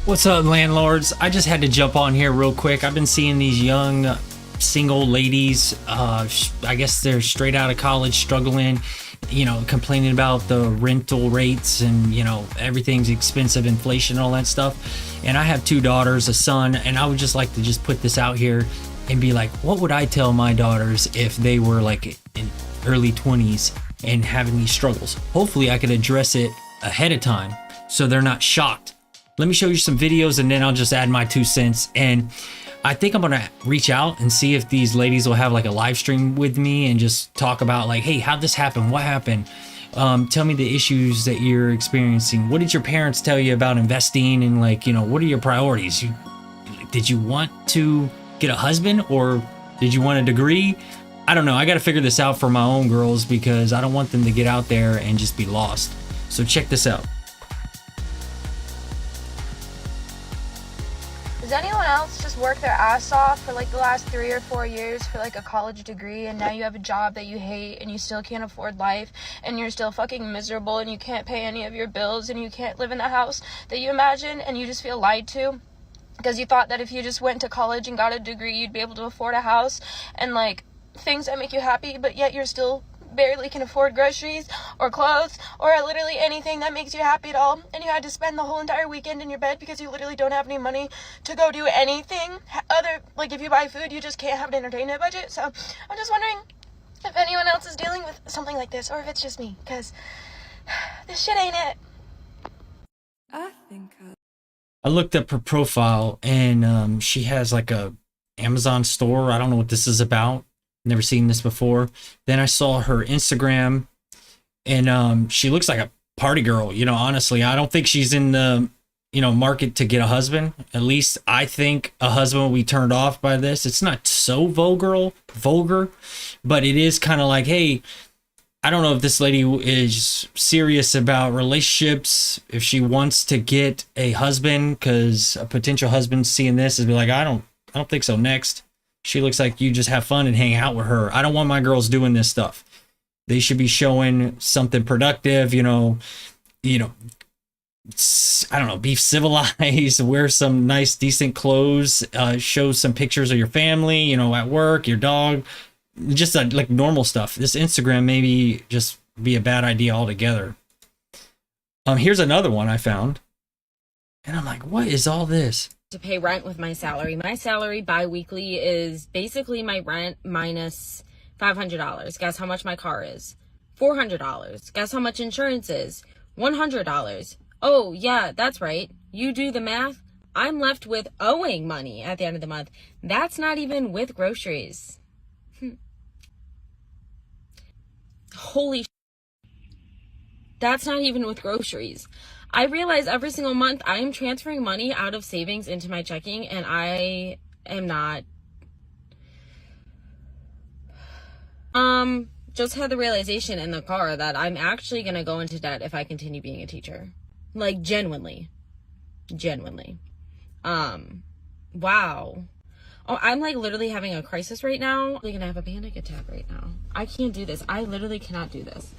What's up, landlords? I just had to jump on here real quick. I've been seeing these young single ladies, I guess they're straight out of college, struggling, complaining about the rental rates and, everything's expensive, inflation, all that stuff. And I have two daughters, a son, and I would just like to just put this out here and be like, what would I tell my daughters if they were like in early 20s and having these struggles? Hopefully I could address it ahead of time so they're not shocked. Let me show you some videos and then I'll just add my 2 cents. And I think I'm gonna reach out and see if these ladies will have like a live stream with me and just talk about like, hey, how'd this happen? What happened? Tell me the issues that you're experiencing. What did your parents tell you about investing? And like, what are your priorities? Did you want to get a husband or did you want a degree? I don't know. I gotta figure this out for my own girls because I don't want them to get out there and just be lost. So check this out. Does anyone else just work their ass off for like the last 3 or 4 years for like a college degree, and now you have a job that you hate and you still can't afford life and you're still fucking miserable and you can't pay any of your bills and you can't live in the house that you imagine, and you just feel lied to because you thought that if you just went to college and got a degree you'd be able to afford a house and like things that make you happy, but yet you're still barely can afford groceries or clothes or literally anything that makes you happy at all, and you had to spend the whole entire weekend in your bed because you literally don't have any money to go do anything other, like if you buy food you just can't have an entertainment budget. So I'm just wondering if anyone else is dealing with something like this or if it's just me, because this shit ain't it. I looked up her profile and she has like a Amazon store. I don't know what this is about. Never seen this before. Then I saw her Instagram and she looks like a party girl. Honestly, I don't think she's in the, market to get a husband. At least I think a husband will be turned off by this. It's not so vulgar, but it is kind of like, hey, I don't know if this lady is serious about relationships, if she wants to get a husband, because a potential husband seeing this is be like, I don't think so. Next. She looks like you just have fun and hang out with her. I don't want my girls doing this stuff. They should be showing something productive, I don't know, be civilized, wear some nice, decent clothes, show some pictures of your family, at work, your dog, just like normal stuff. This Instagram maybe just be a bad idea altogether. Here's another one I found. And I'm like, what is all this? To pay rent with my salary. My salary bi-weekly is basically my rent minus $500. Guess how much my car is? $400. Guess how much insurance is? $100. Oh, yeah, that's right. You do the math. I'm left with owing money at the end of the month. That's not even with groceries. Holy shit. That's not even with groceries. I realize every single month I am transferring money out of savings into my checking, and I am not. Just had the realization in the car that I'm actually going to go into debt if I continue being a teacher. Like, genuinely. Wow. Oh, I'm like literally having a crisis right now. I'm going to have a panic attack right now. I can't do this. I literally cannot do this.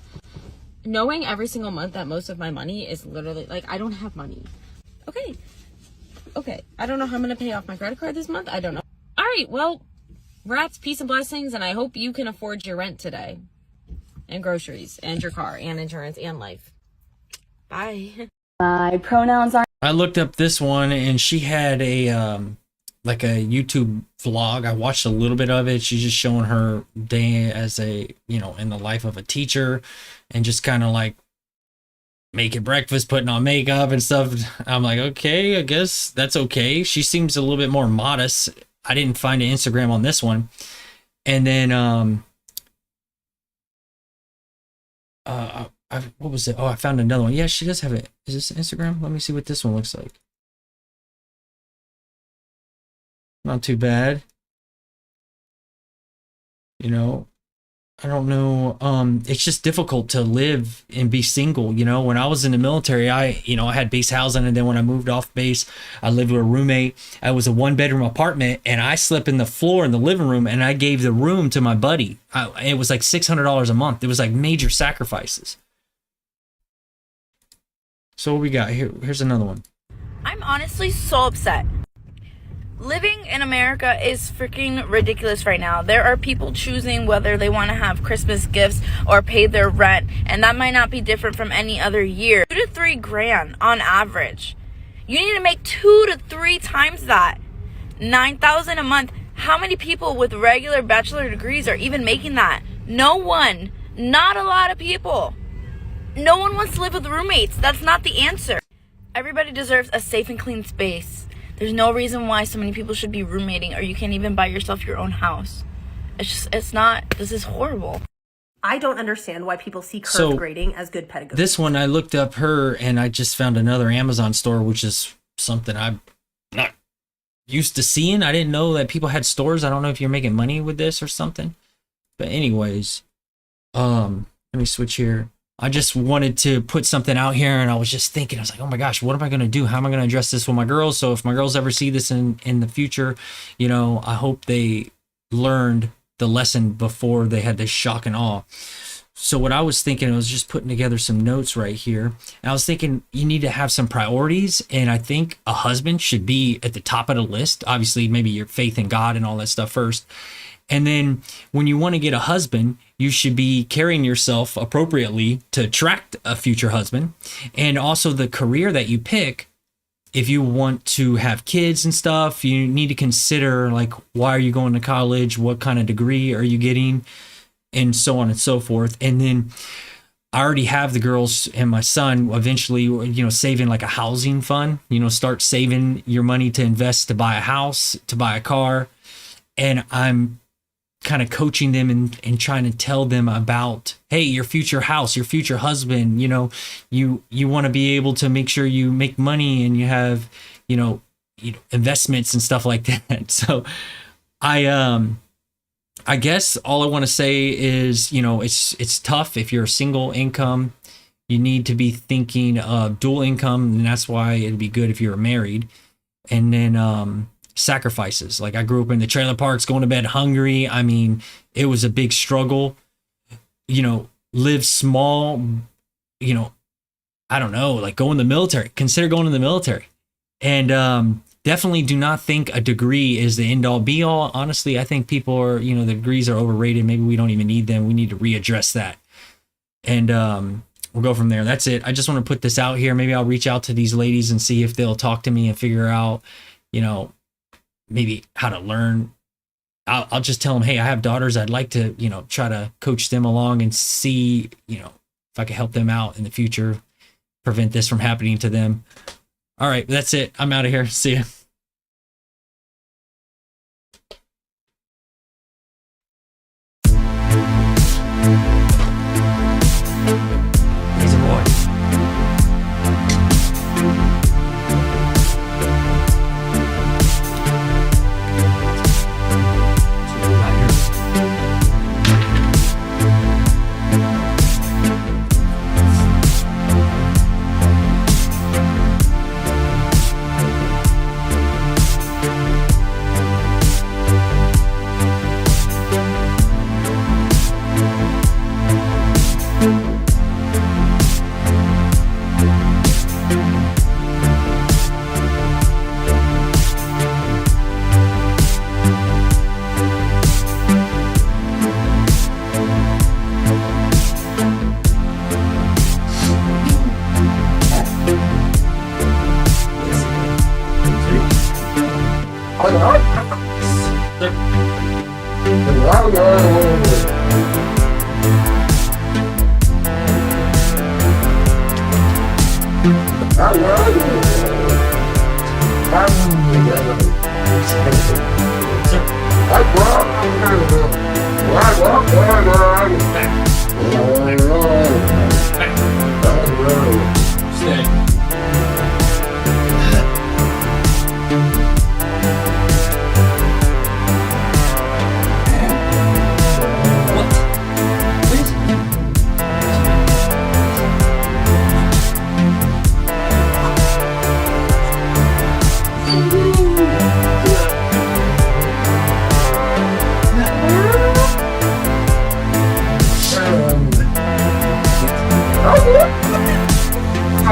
Knowing every single month that most of my money is literally like, I don't have money. Okay. I don't know how I'm going to pay off my credit card this month. I don't know. All right. Well, rats, peace and blessings. And I hope you can afford your rent today and groceries and your car and insurance and life. Bye. My pronouns are. I looked up this one and she had a, like a YouTube vlog. I watched a little bit of it. She's just showing her day as a, in the life of a teacher and just kind of like making breakfast, putting on makeup and stuff. I'm like, okay, I guess that's okay. She seems a little bit more modest. I didn't find an Instagram on this one. And then, what was it? Oh, I found another one. Yeah, she does have it. Is this Instagram? Let me see what this one looks like. Not too bad. I don't know. It's just difficult to live and be single. When I was in the military, I had base housing. And then when I moved off base, I lived with a roommate. I was a 1-bedroom apartment and I slept in the floor in the living room and I gave the room to my buddy. It was like $600 a month. It was like major sacrifices. So what we got here? Here's another one. I'm honestly so upset. Living in America is freaking ridiculous right now. There are people choosing whether they want to have Christmas gifts or pay their rent, and that might not be different from any other year. 2 to 3 grand on average. You need to make 2 to 3 times that. $9,000 a month. How many people with regular bachelor degrees are even making that? No one. Not a lot of people. No one wants to live with roommates. That's not the answer. Everybody deserves a safe and clean space. There's no reason why so many people should be roommating, or you can't even buy yourself your own house. This is horrible. I don't understand why people see curved grading as good pedagogy. This one, I looked up her and I just found another Amazon store, which is something I'm not used to seeing. I didn't know that people had stores. I don't know if you're making money with this or something. But anyways, let me switch here. I just wanted to put something out here, and I was just thinking, I was like, oh my gosh, what am I going to do? How am I going to address this with my girls? So if my girls ever see this in the future, you know, I hope they learned the lesson before they had this shock and awe. So what I was thinking, I was just putting together some notes right here. And I was thinking you need to have some priorities, and I think a husband should be at the top of the list. Obviously, maybe your faith in God and all that stuff first. And then when you want to get a husband, you should be carrying yourself appropriately to attract a future husband. And also the career that you pick, if you want to have kids and stuff, you need to consider, like, why are you going to college? What kind of degree are you getting? And so on and so forth. And then I already have the girls and my son eventually, you know, saving like a housing fund, you know, start saving your money to invest, to buy a house, to buy a car. And I'm kind of coaching them and trying to tell them about, hey, your future house, your future husband, you know, you want to be able to make sure you make money and you have, you know, investments and stuff like that. So I guess all I want to say is, you know, it's tough if you're a single income. You need to be thinking of dual income, and that's why it'd be good if you're married. And then sacrifices. Like, I grew up in the trailer parks, going to bed hungry. I mean, it was a big struggle. You know, live small, you know, I don't know, like go in the military. Consider going in the military. And definitely do not think a degree is the end all be all. Honestly, I think people are, you know, the degrees are overrated. Maybe we don't even need them. We need to readdress that. And we'll go from there. That's it. I just want to put this out here. Maybe I'll reach out to these ladies and see if they'll talk to me and figure out, you know, maybe how to learn. I'll just tell them, hey, I have daughters. I'd like to, you know, try to coach them along and see, you know, if I can help them out in the future, prevent this from happening to them. All right, that's it. I'm out of here. See ya. He's a boy.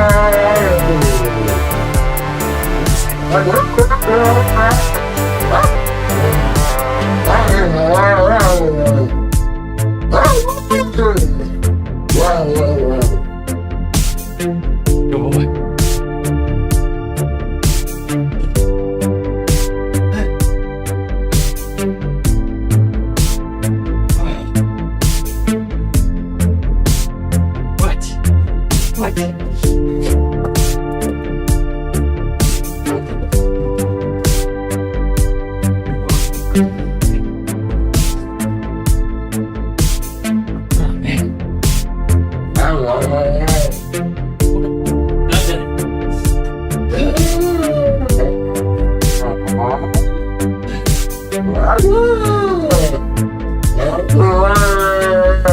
Oh, Good boy. What?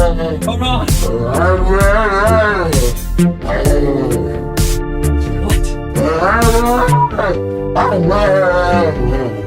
Oh man. Hold on. What?